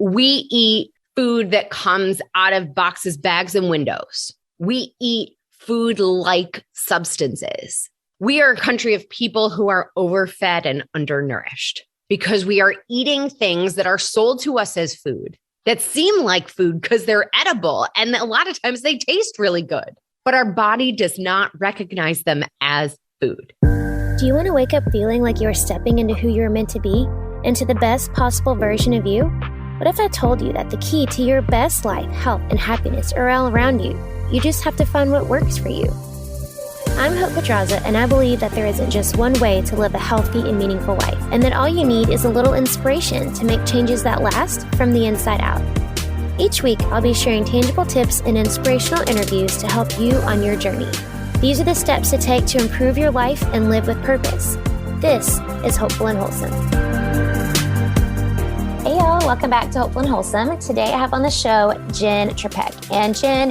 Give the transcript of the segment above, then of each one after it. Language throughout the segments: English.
We eat food that comes out of boxes, bags, and windows. We eat food-like substances. We are a country of people who are overfed and undernourished because we are eating things that are sold to us as food that seem like food because they're edible. And a lot of times they taste really good, but our body does not recognize them as food. Do you want to wake up feeling like you're stepping into who you're meant to be, into the best possible version of you? What if I told you that the key to your best life, health, and happiness are all around you? You just have to find what works for you. I'm Hope Pedraza, and I believe that there isn't just one way to live a healthy and meaningful life, and that all you need is a little inspiration to make changes that last from the inside out. Each week, I'll be sharing tangible tips and inspirational interviews to help you on your journey. These are the steps to take to improve your life and live with purpose. This is Hopeful and Wholesome. Hey y'all, welcome back to Hopeful and Wholesome. Today I have on the show Jenn Trepeck, and Jenn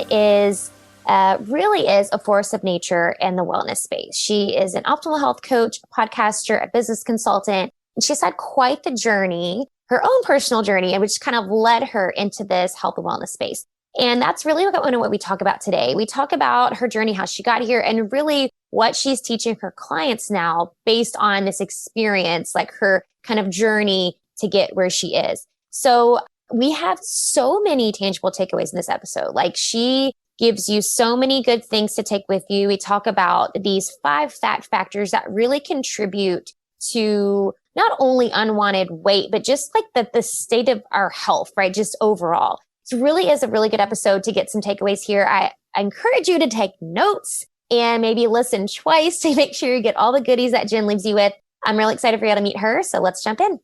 really is a force of nature in the wellness space. She is an optimal health coach, a podcaster, a business consultant, and she's had quite the journey, her own personal journey, which kind of led her into this health and wellness space. And that's really what we talk about today. We talk about her journey, how she got here, and really what she's teaching her clients now based on this experience, like her kind of journey to get where she is. So we have so many tangible takeaways in this episode. Like, she gives you so many good things to take with you. We talk about these 5 factors that really contribute to not only unwanted weight, but just like the state of our health, right? Just overall. It really is a really good episode to get some takeaways here. I encourage you to take notes and maybe listen twice to make sure you get all the goodies that Jenn leaves you with. I'm really excited for you to meet her. So let's jump in.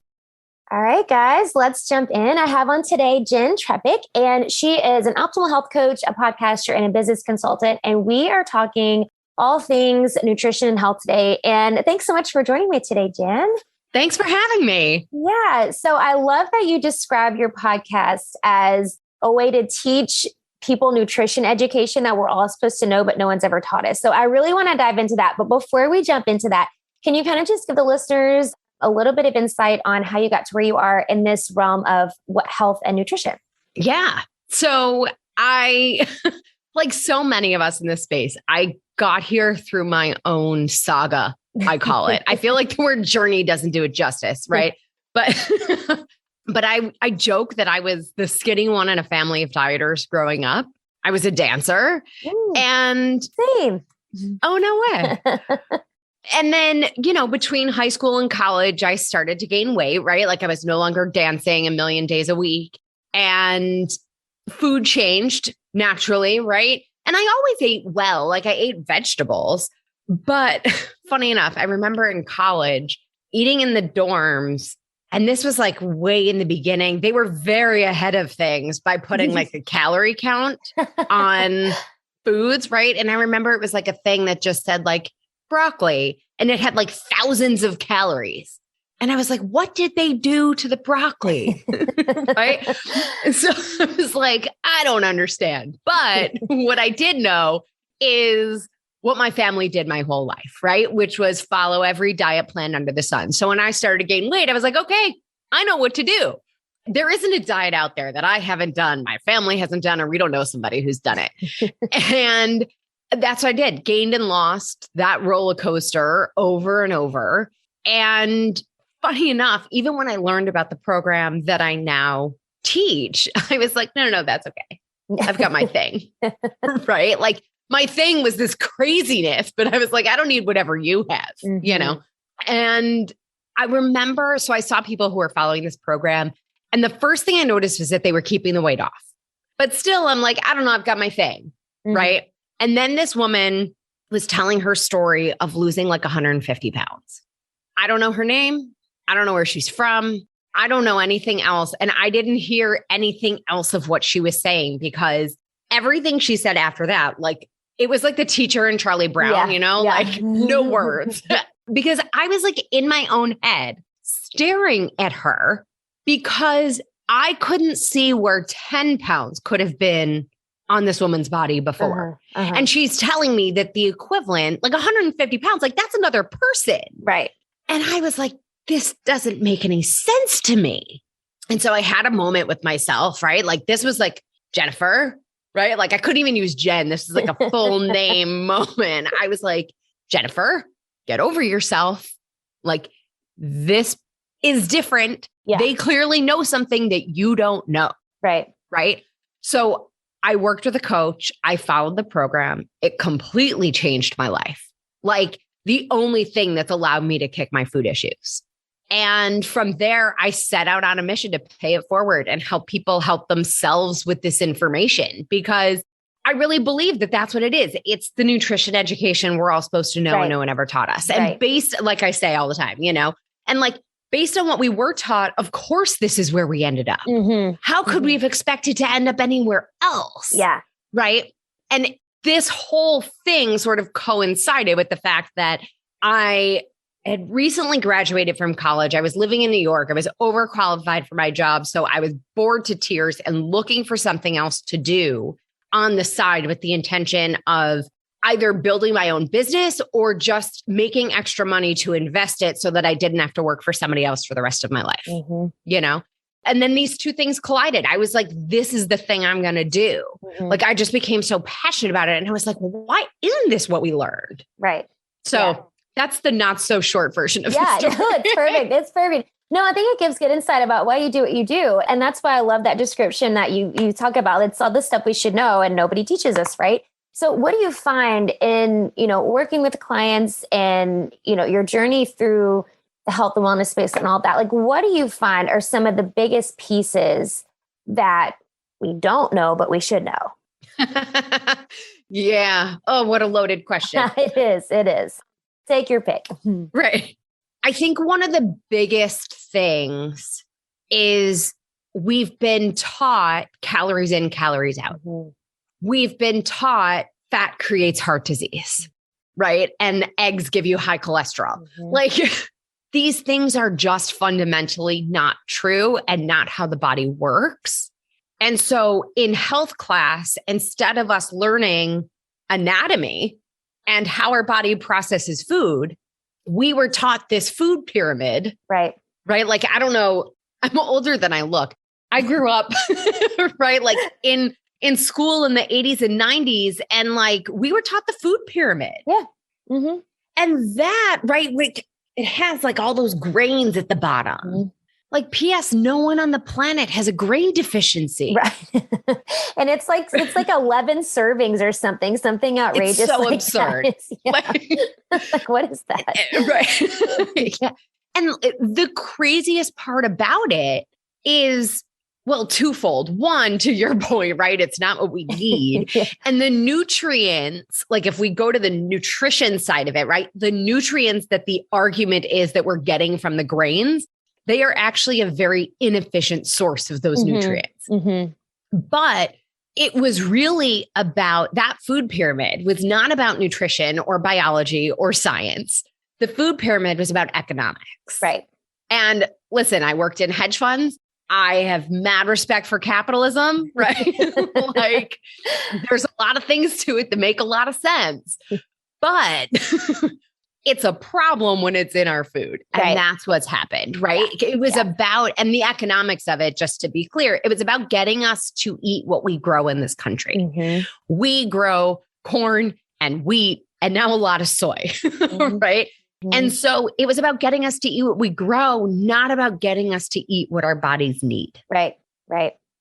All right, guys, let's jump in. I have on today Jenn Trepeck, and she is an optimal health coach, a podcaster, and a business consultant. And we are talking all things nutrition and health today. And thanks so much for joining me today, Jenn. Thanks for having me. Yeah. So I love that you describe your podcast as a way to teach people nutrition education that we're all supposed to know, but no one's ever taught us. So I really want to dive into that. But before we jump into that, can you kind of just give the listeners a little bit of insight on how you got to where you are in this realm of what health and nutrition? Yeah. So I, like so many of us in this space, I got here through my own saga, I call it. I feel like the word journey doesn't do it justice, right? But I joke that I was the skinny one in a family of dieters growing up. I was a dancer. Ooh, and same. Oh, no way. And then, between high school and college, I started to gain weight, right? Like, I was no longer dancing a million days a week, and food changed naturally, right? And I always ate well, like I ate vegetables. But funny enough, I remember in college eating in the dorms, and this was like way in the beginning. They were very ahead of things by putting like a calorie count on foods, right? And I remember it was like a thing that just said like broccoli, and it had like thousands of calories. And I was like, what did they do to the broccoli? Right? And so I was like, I don't understand. But what I did know is what my family did my whole life, right? Which was follow every diet plan under the sun. So when I started to gain weight, I was like, okay, I know what to do. There isn't a diet out there that I haven't done, my family hasn't done, or we don't know somebody who's done it. And that's what I did. Gained and lost that roller coaster over and over. And funny enough, even when I learned about the program that I now teach, I was like, no, that's okay. I've got my thing, right? Like, my thing was this craziness, but I was like, I don't need whatever you have, And I remember, so I saw people who were following this program, and the first thing I noticed was that they were keeping the weight off. But still, I'm like, I don't know, I've got my thing, right? And then this woman was telling her story of losing like 150 pounds. I don't know her name. I don't know where she's from. I don't know anything else. And I didn't hear anything else of what she was saying, because everything she said after that, like, it was like the teacher in Charlie Brown, like no words. Because I was like in my own head staring at her, because I couldn't see where 10 pounds could have been on this woman's body before. And she's telling me that the equivalent, like 150 pounds, like that's another person. Right. And I was like, this doesn't make any sense to me. And so I had a moment with myself, right? Like this was like Jennifer, right? Like I couldn't even use Jen. This is like a full name moment. I was like, Jennifer, get over yourself. Like this is different. Yeah. They clearly know something that you don't know. Right. Right. So I worked with a coach. I followed the program. It completely changed my life. Like the only thing that's allowed me to kick my food issues. And from there, I set out on a mission to pay it forward and help people help themselves with this information, because I really believe that that's what it is. It's the nutrition education we're all supposed to know and no one ever taught us. And based, like I say all the time, and like based on what we were taught, of course, this is where we ended up. How could we have expected to end up anywhere else? Yeah. Right. And this whole thing sort of coincided with the fact that I had recently graduated from college. I was living in New York. I was overqualified for my job. So I was bored to tears and looking for something else to do on the side with the intention of either building my own business or just making extra money to invest it so that I didn't have to work for somebody else for the rest of my life, And then these two things collided. I was like, this is the thing I'm going to do. Like, I just became so passionate about it. And I was like, well, why isn't this what we learned? Right. So that's the not so short version of the story. No, it's perfect. It's perfect. No, I think it gives good insight about why you do what you do. And that's why I love that description that you talk about. It's all the stuff we should know and nobody teaches us, right? So what do you find in, working with clients and, your journey through the health and wellness space and all that? Like, what do you find are some of the biggest pieces that we don't know, but we should know? Yeah. Oh, what a loaded question. It is. Take your pick. Right. I think one of the biggest things is we've been taught calories in, calories out. We've been taught fat creates heart disease, right? And eggs give you high cholesterol. Like these things are just fundamentally not true and not how the body works. And so in health class, instead of us learning anatomy and how our body processes food, we were taught this food pyramid. Right. Like, I don't know. I'm older than I look. I grew up, right? Like in school in the 80s and 90s. And like, we were taught the food pyramid. Yeah. And that, right? Like it has like all those grains at the bottom. Like PS, no one on the planet has a grain deficiency. Right. And it's like 11 servings or something outrageous. It's so like absurd. Like, what is that? Right. Yeah. And the craziest part about it is, well, twofold. One, to your point, right? It's not what we need. And the nutrients, like if we go to the nutrition side of it, right? The nutrients that the argument is that we're getting from the grains, they are actually a very inefficient source of those nutrients. But it was really about that food pyramid was not about nutrition or biology or science. The food pyramid was about economics. Right. And listen, I worked in hedge funds. I have mad respect for capitalism, right? Like there's a lot of things to it that make a lot of sense, but it's a problem when it's in our food. And that's what's happened, right? It was about, and the economics of it, just to be clear, it was about getting us to eat what we grow in this country. We grow corn and wheat and now a lot of soy, right? And so it was about getting us to eat what we grow, not about getting us to eat what our bodies need. Right.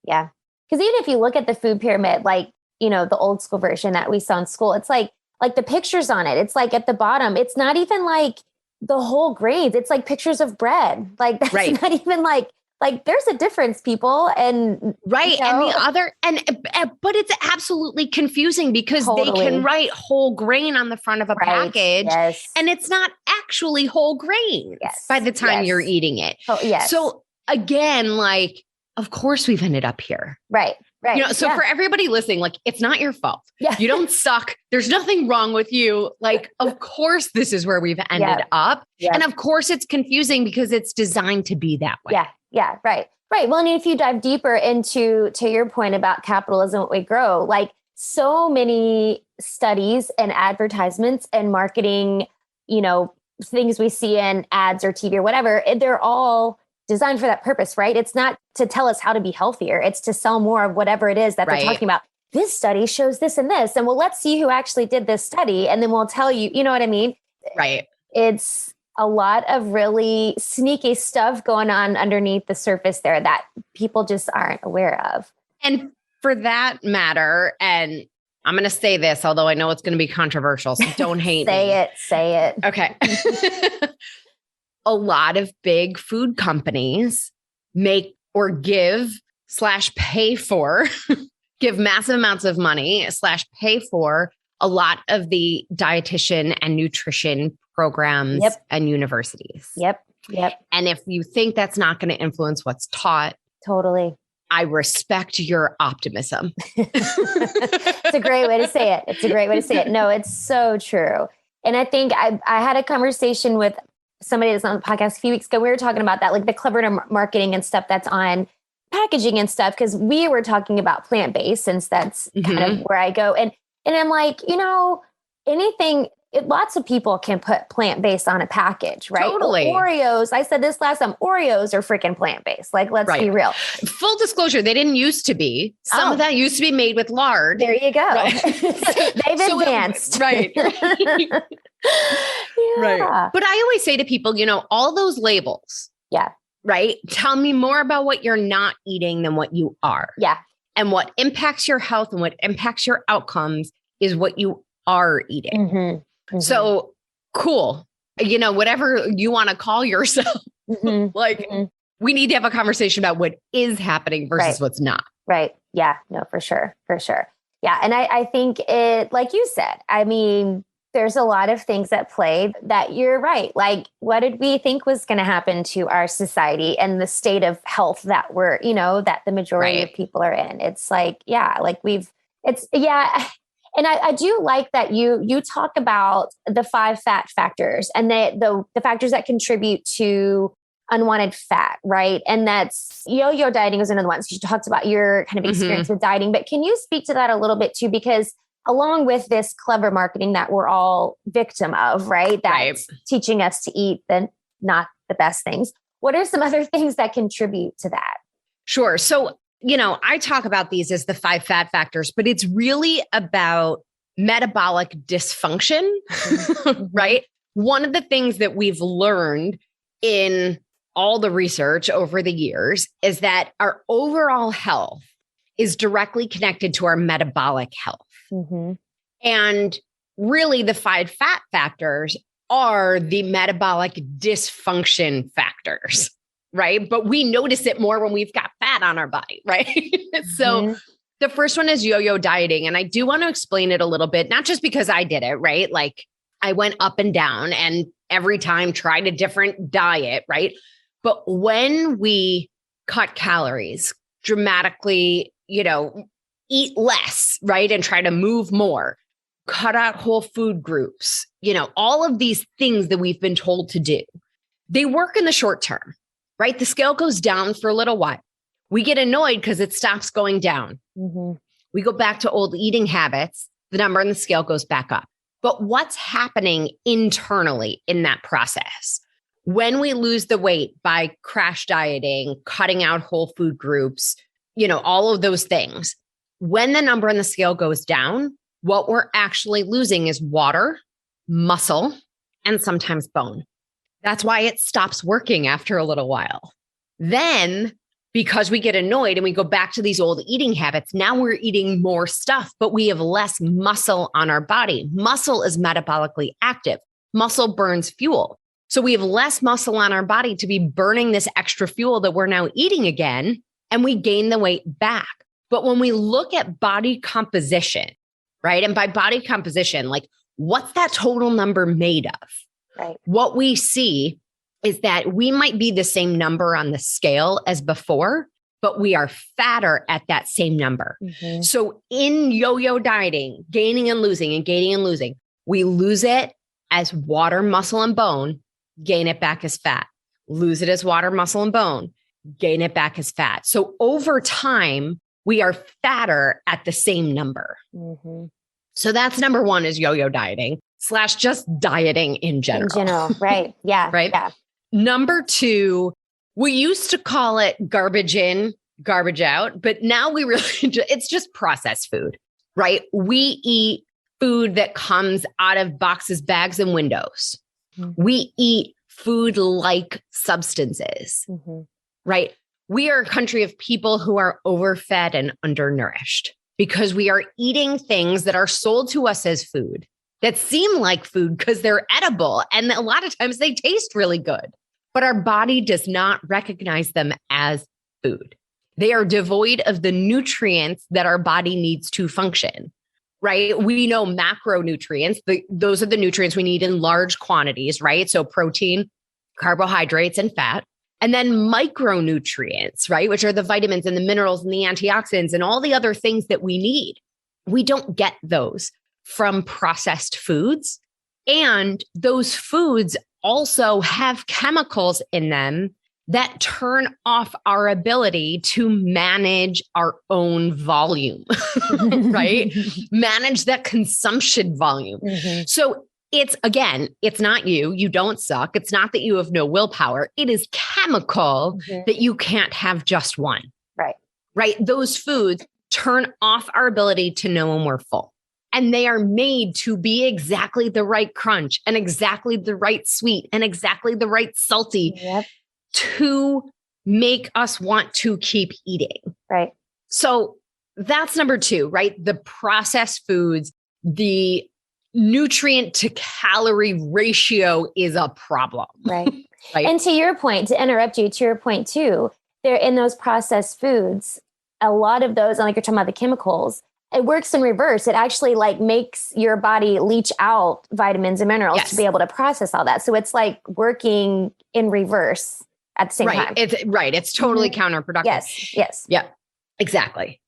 Yeah. Because even if you look at the food pyramid, like, the old school version that we saw in school, it's like the pictures on it. It's like at the bottom, it's not even like the whole grains. It's like pictures of bread. Like that's not even like there's a difference, people. And and the other, but it's absolutely confusing because they can write whole grain on the front of a package and it's not actually whole grain by the time you're eating it. So again, like, of course we've ended up here. Right. So for everybody listening, like, it's not your fault. You don't suck. There's nothing wrong with you. Like, of course, this is where we've ended up. And of course it's confusing because it's designed to be that way. Yeah. Right. Well, and if you dive deeper to your point about capitalism, what we grow, like so many studies and advertisements and marketing, things we see in ads or TV or whatever, they're all designed for that purpose, right? It's not to tell us how to be healthier. It's to sell more of whatever it is that they're talking about. This study shows this and this. And well, let's see who actually did this study. And then we'll tell you, you know what I mean? Right. It's a lot of really sneaky stuff going on underneath the surface there that people just aren't aware of. And for that matter, and I'm going to say this, although I know it's going to be controversial, so don't hate me. Say it. Okay. A lot of big food companies make or give/pay for, give massive amounts of money/pay for a lot of the dietitian and nutrition programs and universities. Yep. And if you think that's not going to influence what's taught, totally. I respect your optimism. It's a great way to say it. No, it's so true. And I think I had a conversation with somebody that's on the podcast a few weeks ago. We were talking about that, like the clever marketing and stuff that's on packaging and stuff, because we were talking about plant-based, since that's kind of where I go. And I'm like, lots of people can put plant-based on a package, right? Totally. Oreos. I said this last time, Oreos are freaking plant-based. Like, let's be real. Full disclosure, they didn't used to be. Some of that used to be made with lard. There you go. Right. They've advanced. Right. Right. But I always say to people, all those labels. Yeah. Right. Tell me more about what you're not eating than what you are. Yeah. And what impacts your health and what impacts your outcomes is what you are eating. Mm-hmm. So cool. Whatever you want to call yourself, we need to have a conversation about what is happening versus what's not. Right. Yeah, no, for sure. Yeah. And I think it, like you said, I mean, there's a lot of things at play that you're right. Like, what did we think was going to happen to our society and the state of health that we're, that the majority of people are in? It's like, And I do like that you talk about the 5 fat factors and the factors that contribute to unwanted fat, right? And that's yo-yo dieting is another one. So you talked about your kind of experience with dieting, but can you speak to that a little bit too? Because along with this clever marketing that we're all victim of, right? That's teaching us to eat not the best things. What are some other things that contribute to that? Sure. So, I talk about these as the 5 fat factors, but it's really about metabolic dysfunction, right? One of the things that we've learned in all the research over the years is that our overall health is directly connected to our metabolic health. And really the 5 fat factors are the metabolic dysfunction factors, right? But we notice it more when we've got fat on our body, right? So the first one is yo-yo dieting. And I do want to explain it a little bit, not just because I did it, right? Like I went up and down and every time tried a different diet, right? But when we cut calories dramatically, eat less, right? And try to move more, cut out whole food groups, all of these things that we've been told to do, they work in the short term, right? The scale goes down for a little while. We get annoyed because it stops going down. We go back to old eating habits. The number on the scale goes back up. But what's happening internally in that process? When we lose the weight by crash dieting, cutting out whole food groups, all of those things, when the number on the scale goes down, what we're actually losing is water, muscle, and sometimes bone. That's why it stops working after a little while. Then, because we get annoyed and we go back to these old eating habits, now we're eating more stuff, but we have less muscle on our body. Muscle is metabolically active. Muscle burns fuel. So we have less muscle on our body to be burning this extra fuel that we're now eating again, and we gain the weight back. But when we look at body composition, right? And by body composition, like what's that total number made of? Right. What we see is that we might be the same number on the scale as before, but we are fatter at that same number. So in yo-yo dieting, gaining and losing and gaining and losing, we lose it as water, muscle, and bone, gain it back as fat, lose it as water, muscle, and bone, gain it back as fat. So over time, we are fatter at the same number. So that's number one is yo-yo dieting / just dieting in general. Right. Yeah. Right. Yeah. Number two We used to call it garbage in, garbage out, but now we really, it's just processed food, right? We eat food that comes out of boxes, bags, and windows. Mm-hmm. We eat food-like substances, right? We are a country of people who are overfed and undernourished because we are eating things that are sold to us as food that seem like food because they're edible. And a lot of times they taste really good, but our body does not recognize them as food. They are devoid of the nutrients that our body needs to function, right? We know macronutrients, those are the nutrients we need in large quantities, right? So protein, carbohydrates, and fat. And then micronutrients, right? Which are the vitamins and the minerals and the antioxidants and all the other things that we need. We don't get those from processed foods. And those foods also have chemicals in them that turn off our ability to manage our own volume, right? Manage that consumption volume. So it's, again, it's not you. You don't suck. It's not that you have no willpower. It is chemical that you can't have just one. Right. Right. Those foods turn off our ability to know when we're full. And they are made to be exactly the right crunch and exactly the right sweet and exactly the right salty to make us want to keep eating. Right. So that's number 2, right? The processed foods, the nutrient to calorie ratio is a problem. Right. Right. And to your point, to interrupt you, to your point too, they're in those processed foods, a lot of those, and like you're talking about the chemicals, it works in reverse. It actually like makes your body leach out vitamins and minerals to be able to process all that. So it's like working in reverse at the same time. It's totally counterproductive. Yes. Yeah, exactly.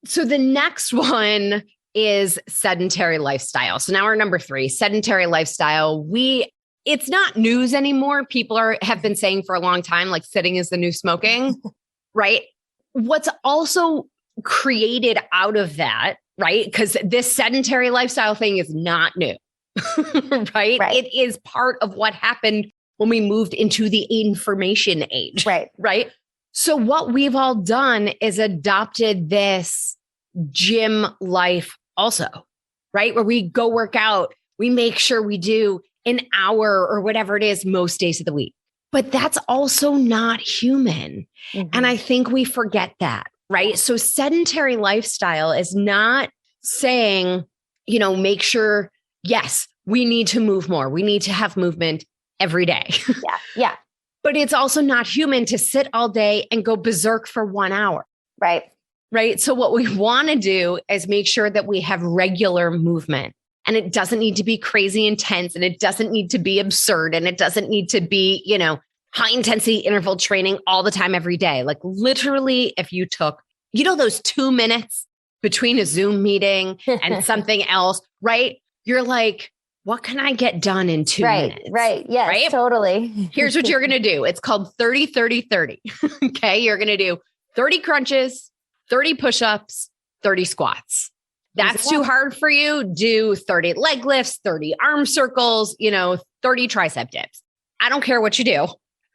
So the next one is sedentary lifestyle. So now we're number 3, sedentary lifestyle. It's not news anymore. People have been saying for a long time, like sitting is the new smoking, right? What's also created out of that, right? Because this sedentary lifestyle thing is not new, right? It is part of what happened when we moved into the information age, right? So what we've all done is adopted this gym life also, right? Where we go work out, we make sure we do an hour or whatever it is most days of the week. But that's also not human. And I think we forget that, right? So sedentary lifestyle is not saying, make sure, yes, we need to move more. We need to have movement every day. Yeah. But it's also not human to sit all day and go berserk for 1 hour. Right. So what we want to do is make sure that we have regular movement, and it doesn't need to be crazy intense, and it doesn't need to be absurd, and it doesn't need to be, high intensity interval training all the time, every day. Like literally, if you took, those 2 minutes between a Zoom meeting and something else, right? You're like, what can I get done in 2 minutes? Right. Yes, right? Totally. Here's what you're going to do. It's called 30, 30, 30. Okay. You're going to do 30 crunches, 30 push-ups, 30 squats. That's too hard for you. Do 30 leg lifts, 30 arm circles, 30 tricep dips. I don't care what you do.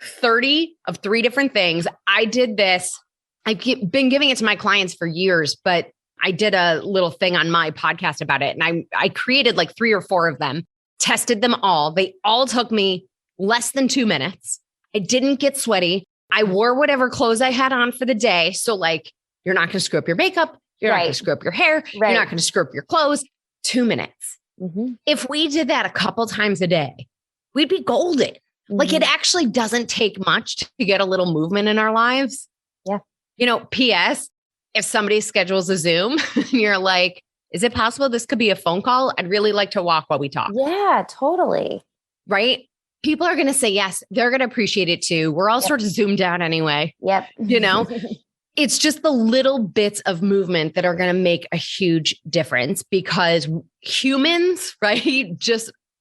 30 of 3 different things. I did this. I've been giving it to my clients for years, but I did a little thing on my podcast about it. And I created like 3 or 4 of them, tested them all. They all took me less than 2 minutes. I didn't get sweaty. I wore whatever clothes I had on for the day. So like, you're not going to screw up your makeup. You're not going to screw up your hair. You're not going to screw up your clothes. 2 minutes. If we did that a couple times a day, we'd be golden. Like it actually doesn't take much to get a little movement in our lives. Yeah. P.S. If somebody schedules a Zoom and you're like, is it possible this could be a phone call? I'd really like to walk while we talk. Yeah, totally. Right? People are going to say yes. They're going to appreciate it too. We're all sort of zoomed out anyway. Yep. It's just the little bits of movement that are going to make a huge difference, because humans, right?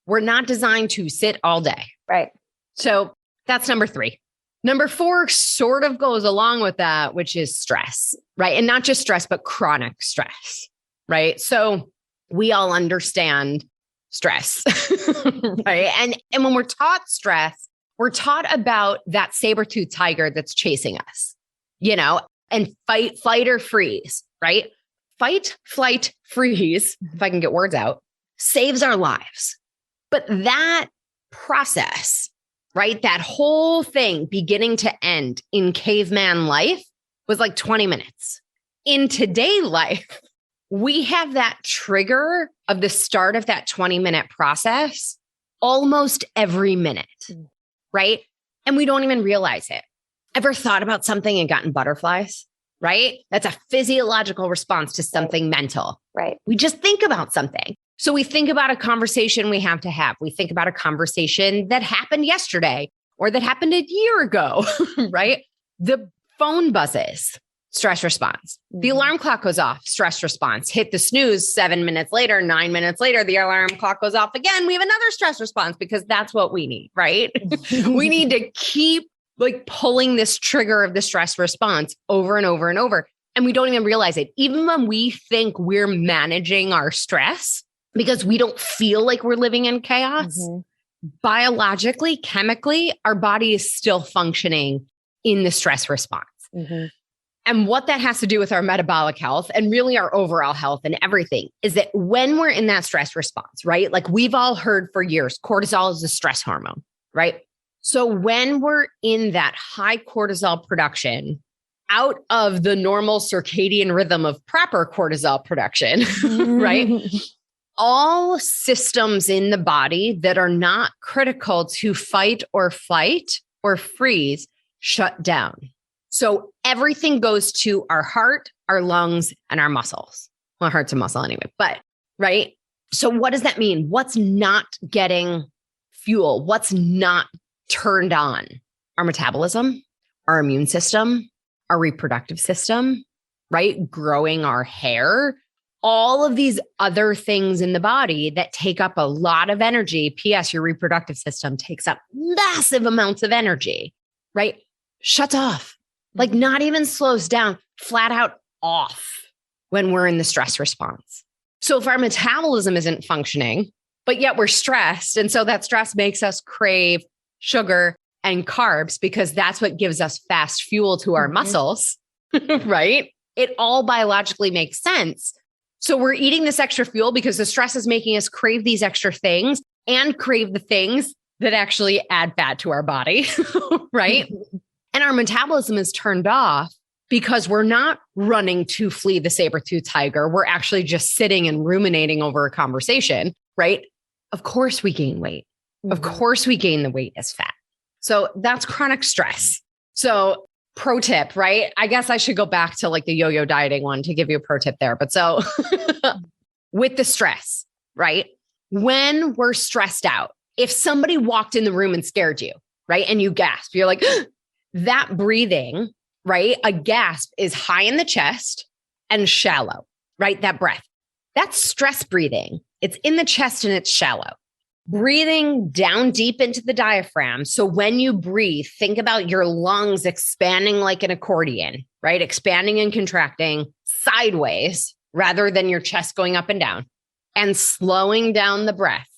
We're not designed to sit all day. Right. So that's number 3. Number 4 sort of goes along with that, which is stress, right? And not just stress, but chronic stress, right? So we all understand stress, right? And when we're taught stress, We're taught about that saber-toothed tiger that's chasing us, and fight, flight, or freeze, right? Fight, flight, freeze, if I can get words out, saves our lives. But that process, right? That whole thing beginning to end in caveman life was like 20 minutes. In today's life, we have that trigger of the start of that 20-minute process almost every minute, right? And we don't even realize it. Ever thought about something and gotten butterflies, right? That's a physiological response to something mental. Right. We just think about something. So we think about a conversation we have to have. We think about a conversation that happened yesterday or that happened a year ago, right? The phone buzzes, stress response. The alarm clock goes off, stress response. Hit the snooze 7 minutes later, 9 minutes later, the alarm clock goes off again. We have another stress response because that's what we need, right? We need to keep like pulling this trigger of the stress response over and over and over. And we don't even realize it. Even when we think we're managing our stress because we don't feel like we're living in chaos, biologically, chemically, our body is still functioning in the stress response. And what that has to do with our metabolic health and really our overall health and everything is that when we're in that stress response, right? Like we've all heard for years, cortisol is a stress hormone, right? So when we're in that high cortisol production out of the normal circadian rhythm of proper cortisol production, right? All systems in the body that are not critical to fight or flight or freeze shut down. So everything goes to our heart, our lungs, and our muscles. Well, heart's a muscle anyway, but right? So what does that mean? What's not getting fuel? What's not turned on? Our metabolism, our immune system, our reproductive system, right? Growing our hair, all of these other things in the body that take up a lot of energy. P.S. Your reproductive system takes up massive amounts of energy, right? Shuts off, like not even slows down, flat out off when we're in the stress response. So if our metabolism isn't functioning, but yet we're stressed, and so that stress makes us crave sugar and carbs because that's what gives us fast fuel to our muscles, right? It all biologically makes sense. So we're eating this extra fuel because the stress is making us crave these extra things and crave the things that actually add fat to our body, right? And our metabolism is turned off because we're not running to flee the saber-toothed tiger. We're actually just sitting and ruminating over a conversation, right? Of course we gain weight. Of course we gain the weight as fat. So that's chronic stress. So pro tip, right? I guess I should go back to like the yo-yo dieting one to give you a pro tip there. But so with the stress, right? When we're stressed out, if somebody walked in the room and scared you, right? And you gasp, you're like, that breathing, right? A gasp is high in the chest and shallow, right? That breath, that's stress breathing. It's in the chest and it's shallow. Breathing down deep into the diaphragm. So when you breathe, think about your lungs expanding like an accordion, right? Expanding and contracting sideways rather than your chest going up and down. And slowing down the breath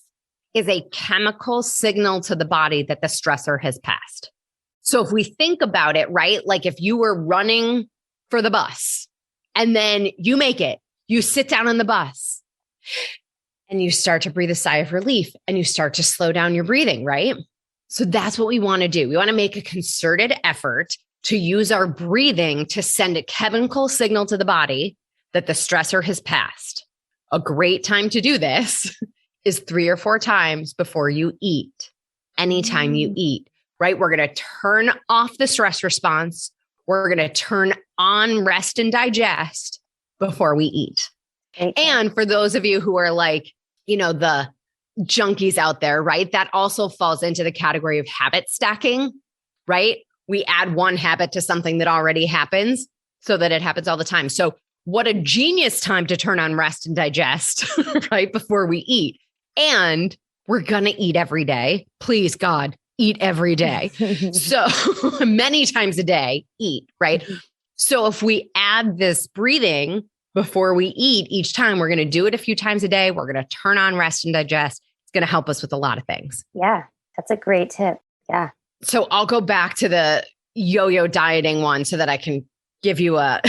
is a chemical signal to the body that the stressor has passed. So if we think about it, right? Like if you were running for the bus and then you make it, you sit down on the bus and you start to breathe a sigh of relief and you start to slow down your breathing, right? So that's what we want to do. We want to make a concerted effort to use our breathing to send a chemical signal to the body that the stressor has passed. A great time to do this is 3 or 4 times before you eat. Anytime you eat, right? We're going to turn off the stress response. We're going to turn on rest and digest before we eat. Okay. And for those of you who are like, the junkies out there, right? That also falls into the category of habit stacking, right? We add one habit to something that already happens so that it happens all the time. So what a genius time to turn on rest and digest, right? Before we eat. And we're going to eat every day. Please, God, eat every day. So many times a day, eat, right? So if we add this breathing before we eat each time, we're going to do it a few times a day. We're going to turn on rest and digest. It's going to help us with a lot of things. Yeah, that's a great tip. Yeah. So I'll go back to the yo-yo dieting one so that I can give you a,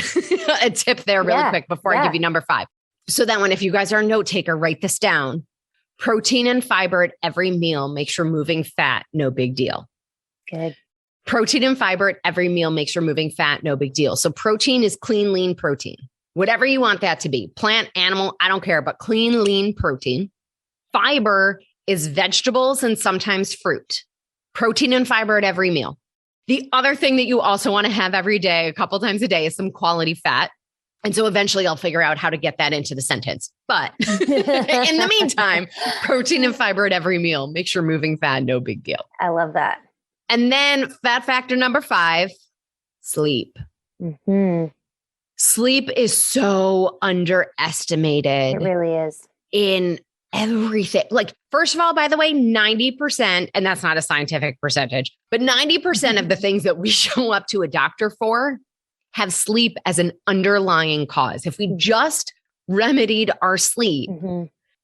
a tip there really quick before I give you number 5. So that one, if you guys are a note taker, write this down. Protein and fiber at every meal makes removing fat no big deal. Good. Protein and fiber at every meal makes removing fat no big deal. So protein is clean, lean protein. Whatever you want that to be. Plant, animal, I don't care, but clean, lean protein. Fiber is vegetables and sometimes fruit. Protein and fiber at every meal. The other thing that you also want to have every day, a couple times a day, is some quality fat. And so eventually I'll figure out how to get that into the sentence. But in the meantime, protein and fiber at every meal makes removing fat no big deal. I love that. And then fat factor number 5, sleep. Mm-hmm. Sleep is so underestimated. It really is. In everything. Like, first of all, by the way, 90%, and that's not a scientific percentage, but 90% of the things that we show up to a doctor for have sleep as an underlying cause. If we just remedied our sleep,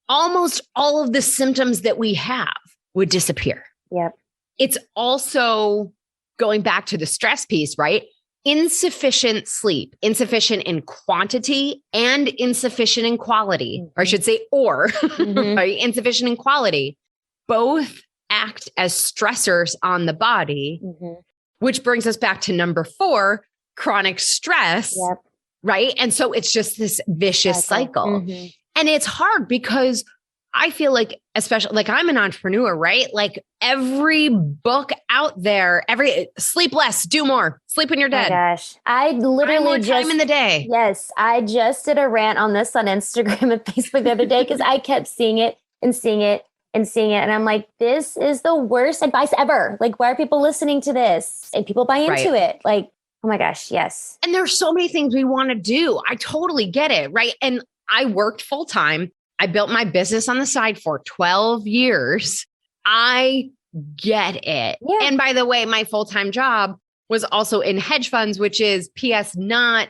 almost all of the symptoms that we have would disappear. Yep. It's also going back to the stress piece, right? Insufficient sleep, insufficient in quantity and insufficient in quality, or I should say, right? Insufficient in quality, both act as stressors on the body, which brings us back to number 4, chronic stress, right? And so it's just this vicious cycle. And it's hard because I feel like, especially like I'm an entrepreneur, right? Like every book out there, every sleep less, do more, sleep when you're dead. Oh my gosh. I literally more time in the day. Yes. I just did a rant on this on Instagram and Facebook the other day because I kept seeing it and seeing it and seeing it. And I'm like, this is the worst advice ever. Like, why are people listening to this? And people buy into it. Like, oh my gosh. Yes. And there's so many things we want to do. I totally get it. Right. And I worked full time. I built my business on the side for 12 years. I get it. Yeah. And by the way, my full-time job was also in hedge funds, which is PS not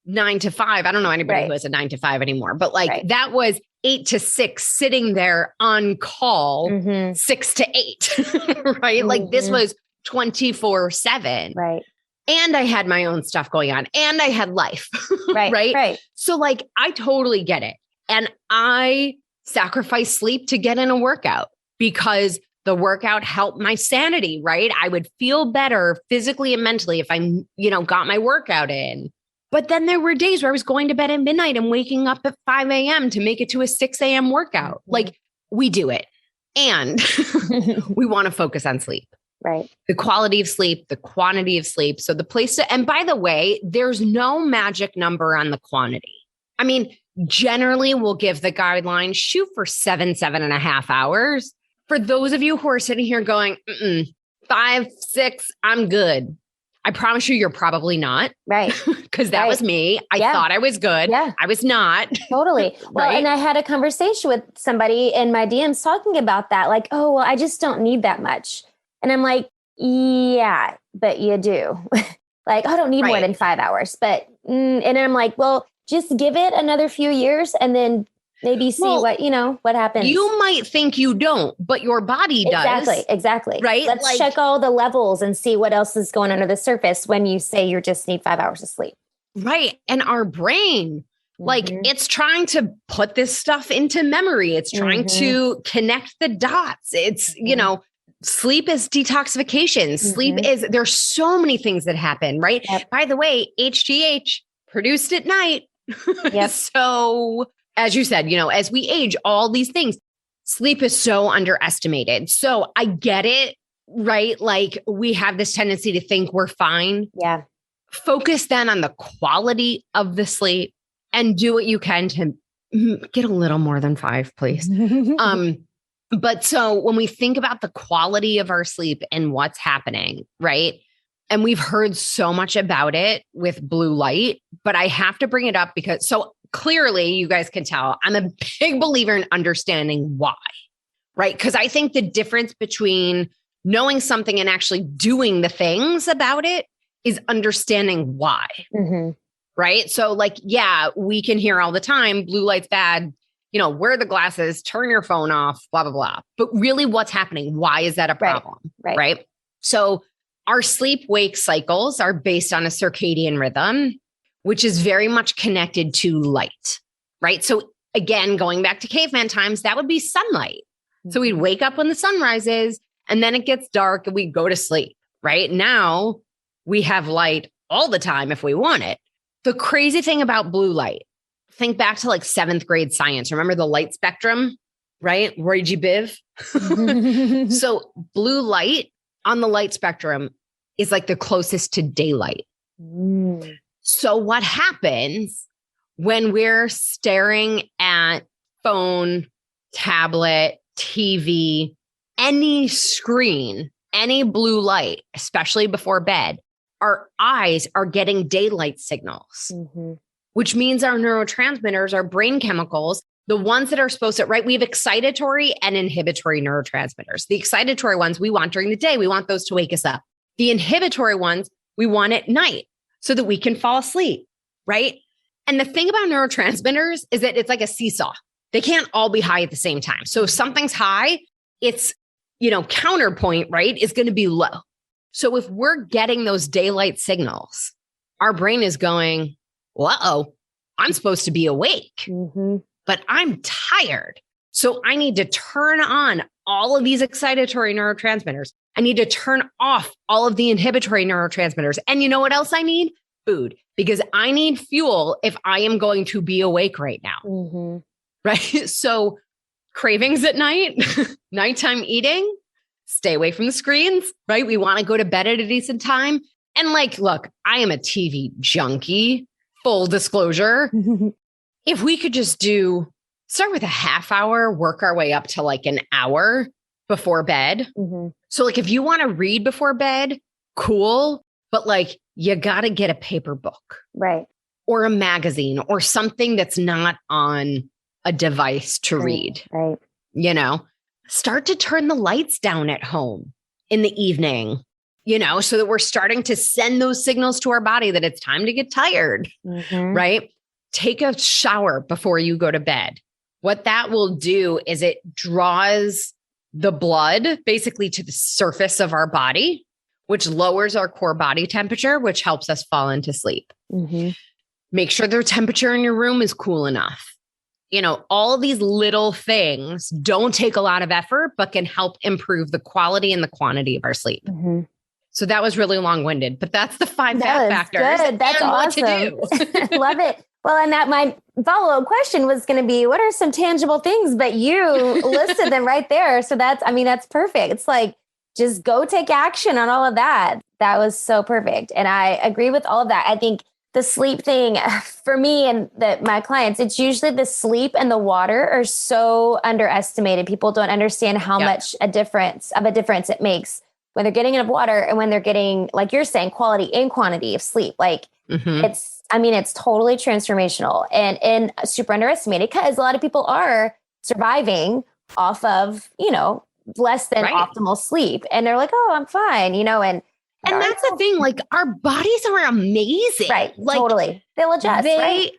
9 to 5. I don't know anybody who has a 9 to 5 anymore, but like that was 8 to 6 sitting there on call, 6 to 8, right? Like this was 24/7. Right. And I had my own stuff going on and I had life. Right. So like, I totally get it. And I sacrificed sleep to get in a workout because the workout helped my sanity, right? I would feel better physically and mentally if I, got my workout in. But then there were days where I was going to bed at midnight and waking up at 5 a.m. to make it to a 6 a.m. workout. Like we do it. And we want to focus on sleep. Right. The quality of sleep, the quantity of sleep. So the place to, and by the way, there's no magic number on the quantity. I mean, generally we'll give the guideline, shoot for 7.5 hours. For those of you who are sitting here going, 5, 6, I'm good. I promise you, you're probably not. Right. Because that was me. I thought I was good. Yeah. I was not. Totally. Well, and I had a conversation with somebody in my DMs talking about that. Like, oh, well, I just don't need that much. And I'm like, yeah, but you do. Like, I don't need more than 5 hours. But, and I'm like, well, just give it another few years and then maybe see what happens. You might think you don't, but your body does. Exactly. Right? Let's check all the levels and see what else is going under the surface when you say you just need 5 hours of sleep. Right. And our brain, it's trying to put this stuff into memory. It's trying to connect the dots. It's, sleep is detoxification. Sleep is, there's so many things that happen, right? Yep. By the way, HGH produced at night. Yep. So as you said, as we age, all these things, sleep is so underestimated. So I get it, right? Like we have this tendency to think we're fine. Yeah. Focus then on the quality of the sleep and do what you can to get a little more than 5, please. But so when we think about the quality of our sleep and what's happening, right? And we've heard so much about it with blue light, but I have to bring it up because so clearly you guys can tell I'm a big believer in understanding why, right? Because I think the difference between knowing something and actually doing the things about it is understanding why, right? So we can hear all the time, blue light's bad, wear the glasses, turn your phone off, blah, blah, blah. But really what's happening? Why is that a problem? Right. So our sleep wake cycles are based on a circadian rhythm, which is very much connected to light, right? So again, going back to caveman times, that would be sunlight. So we'd wake up when the sun rises and then it gets dark and we go to sleep, right? Now we have light all the time if we want it. The crazy thing about blue light, think back to like 7th grade science. Remember the light spectrum, right? Roy G. Biv. So blue light on the light spectrum is like the closest to daylight. So what happens when we're staring at phone, tablet, TV, any screen, any blue light, especially before bed, our eyes are getting daylight signals, which means our neurotransmitters, our brain chemicals, the ones that are supposed to, right? We have excitatory and inhibitory neurotransmitters. The excitatory ones we want during the day. We want those to wake us up. The inhibitory ones we want at night so that we can fall asleep, right? And the thing about neurotransmitters is that it's like a seesaw. They can't all be high at the same time. So if something's high, its, counterpoint, right, is going to be low. So if we're getting those daylight signals, our brain is going, uh-oh, I'm supposed to be awake, but I'm tired. So I need to turn on all of these excitatory neurotransmitters. I need to turn off all of the inhibitory neurotransmitters. And you know what else I need? Food, because I need fuel if I am going to be awake right now. Right? So cravings at night, nighttime eating, stay away from the screens, right? We want to go to bed at a decent time. And look, I am a TV junkie, full disclosure. If we could just start with a half hour, work our way up to an hour before bed. So if you want to read before bed, cool. But you got to get a paper book. Right. Or a magazine or something that's not on a device to read. Right. Start to turn the lights down at home in the evening, so that we're starting to send those signals to our body that it's time to get tired, right? Take a shower before you go to bed. What that will do is it draws the blood basically to the surface of our body, which lowers our core body temperature, which helps us fall into sleep. Make sure the temperature in your room is cool enough. All these little things don't take a lot of effort, but can help improve the quality and the quantity of our sleep. So that was really long-winded, but that's the 5 fat factors. Good. That's awesome. Love it. Well, and that my follow-up question was going to be, what are some tangible things? But you listed them right there. So that's perfect. It's just go take action on all of that. That was so perfect. And I agree with all of that. I think the sleep thing for me and my clients, it's usually the sleep and the water are so underestimated. People don't understand how much a difference it makes when they're getting enough water and when they're getting, like you're saying, quality and quantity of sleep. It's totally transformational and super underestimated because a lot of people are surviving off of, less than optimal sleep. And they're like, oh, I'm fine, and that's the thing, our bodies are amazing. Right. Totally. They'll adjust. They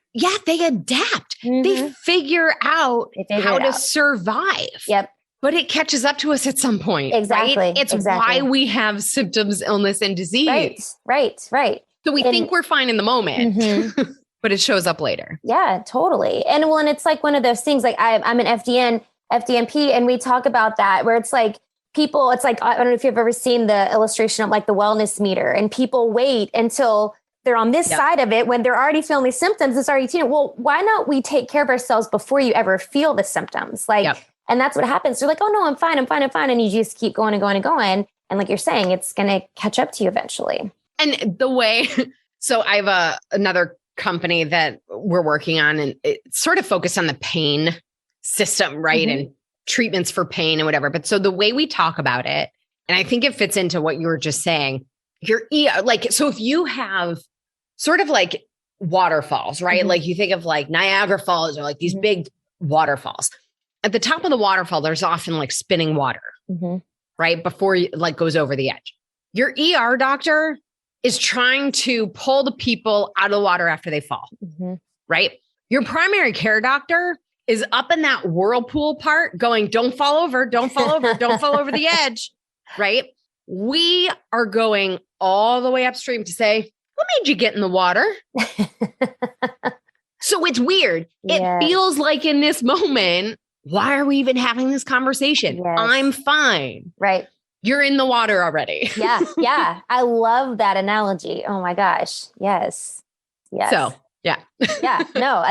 adapt. They figure out how to survive. Yep. But it catches up to us at some point. Exactly. Right? It's why we have symptoms, illness, and disease. Right. So we think we're fine in the moment, but it shows up later. Yeah, totally. And when it's one of those things, I'm an FDNP, and we talk about that where it's people, I don't know if you've ever seen the illustration of the wellness meter, and people wait until they're on this side of it when they're already feeling these symptoms. It's already, well, why not we take care of ourselves before you ever feel the symptoms? And that's what happens. They're oh no, I'm fine. And you just keep going and going and going. And like you're saying, it's going to catch up to you eventually. And the way, so I have another company that we're working on, and it's sort of focused on the pain system, right? And treatments for pain and whatever. But so the way we talk about it, and I think it fits into what you were just saying, so if you have sort of waterfalls, right? You think of Niagara Falls or these big waterfalls. At the top of the waterfall, there's often spinning water, right? Before it goes over the edge. Your ER doctor is trying to pull the people out of the water after they fall, right? Your primary care doctor is up in that whirlpool part going, don't fall over, don't fall over, don't fall over the edge, right? we are going all the way upstream to say, what made you get in the water? So it's weird. It feels like in this moment, why are we even having this conversation? Yes. I'm fine. Right. You're in the water already. Yeah. I love that analogy. Oh my gosh. Yes. So, yeah. No,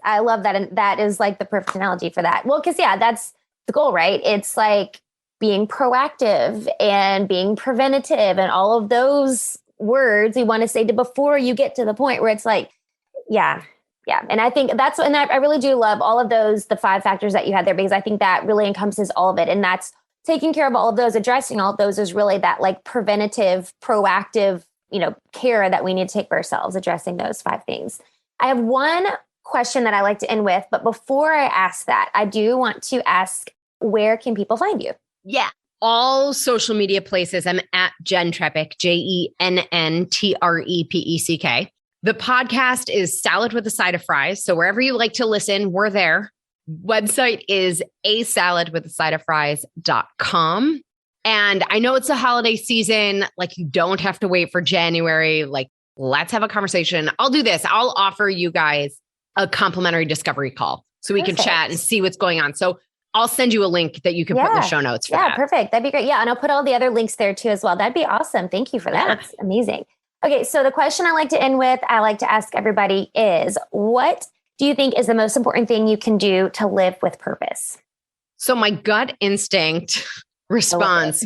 I love that. And that is like the perfect analogy for that. Well, because that's the goal, right? It's like being proactive and being preventative and all of those words we want to say to before you get to the point where it's like, yeah. And I think I really do love all of those, the 5 factors that you had there, because I think that really encompasses all of it. And that's taking care of all of those, addressing all of those is really that like preventative, proactive, care that we need to take for ourselves, addressing those 5 things. I have one question that I like to end with, but before I ask that, I do want to ask, where can people find you? Yeah. All social media places. I'm at Jenn Trepeck, JENNTREPECK. The podcast is Salad with a Side of Fries. So wherever you like to listen, we're there. Website is asaladwithasideoffries.com. And I know it's a holiday season. Like, you don't have to wait for January. Like, let's have a conversation. I'll do this. I'll offer you guys a complimentary discovery call so we can chat and see what's going on. So I'll send you a link that you can put in the show notes for that. Perfect. That'd be great. Yeah. And I'll put all the other links there too as well. That'd be awesome. Thank you for that. That's amazing. Okay. So the question I like to end with, I like to ask everybody is, what do you think is the most important thing you can do to live with purpose? So my gut instinct response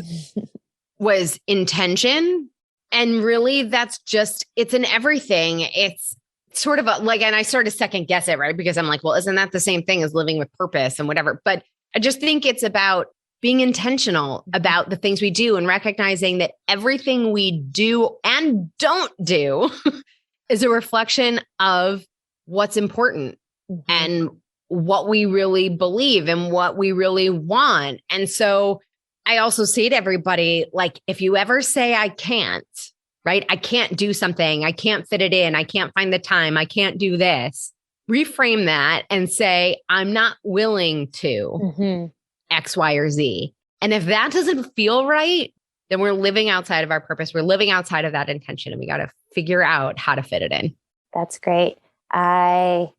was intention. And really that's just, it's in everything. It's sort of and I started to second guess it, right? Because I'm like, well, isn't that the same thing as living with purpose and whatever? But I just think it's about being intentional about the things we do and recognizing that everything we do and don't do is a reflection of what's important and what we really believe and what we really want. And so I also say to everybody, like, if you ever say I can't, right? I can't do something. I can't fit it in. I can't find the time. I can't do this. Reframe that and say, I'm not willing to X, Y, or Z. And if that doesn't feel right, then we're living outside of our purpose. We're living outside of that intention, and we got to figure out how to fit it in. That's great. I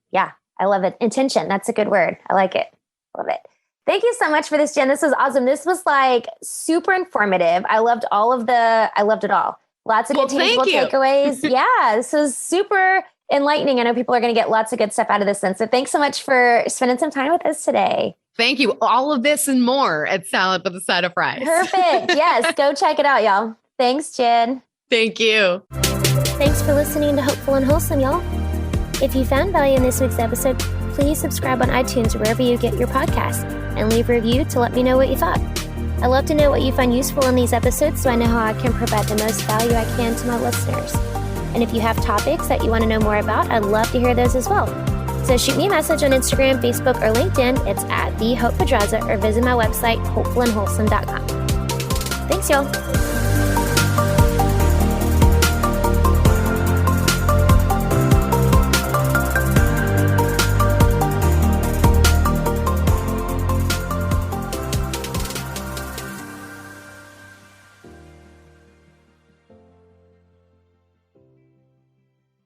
love it. Intention. That's a good word. I like it. Love it. Thank you so much for this, Jenn. This was awesome. This was like super informative. I loved it all. Lots of good tangible takeaways. Yeah, this was super enlightening. I know people are going to get lots of good stuff out of this. And so thanks so much for spending some time with us today. Thank you. All of this and more at Salad with a Side of Fries. Perfect. Yes. Go check it out, y'all. Thanks, Jenn. Thank you. Thanks for listening to Hopeful and Wholesome, y'all. If you found value in this week's episode, please subscribe on iTunes or wherever you get your podcasts and leave a review to let me know what you thought. I love to know what you find useful in these episodes so I know how I can provide the most value I can to my listeners. And if you have topics that you want to know more about, I'd love to hear those as well. So shoot me a message on Instagram, Facebook, or LinkedIn. It's at TheHopePedraza, or visit my website, hopefulandwholesome.com. Thanks, y'all.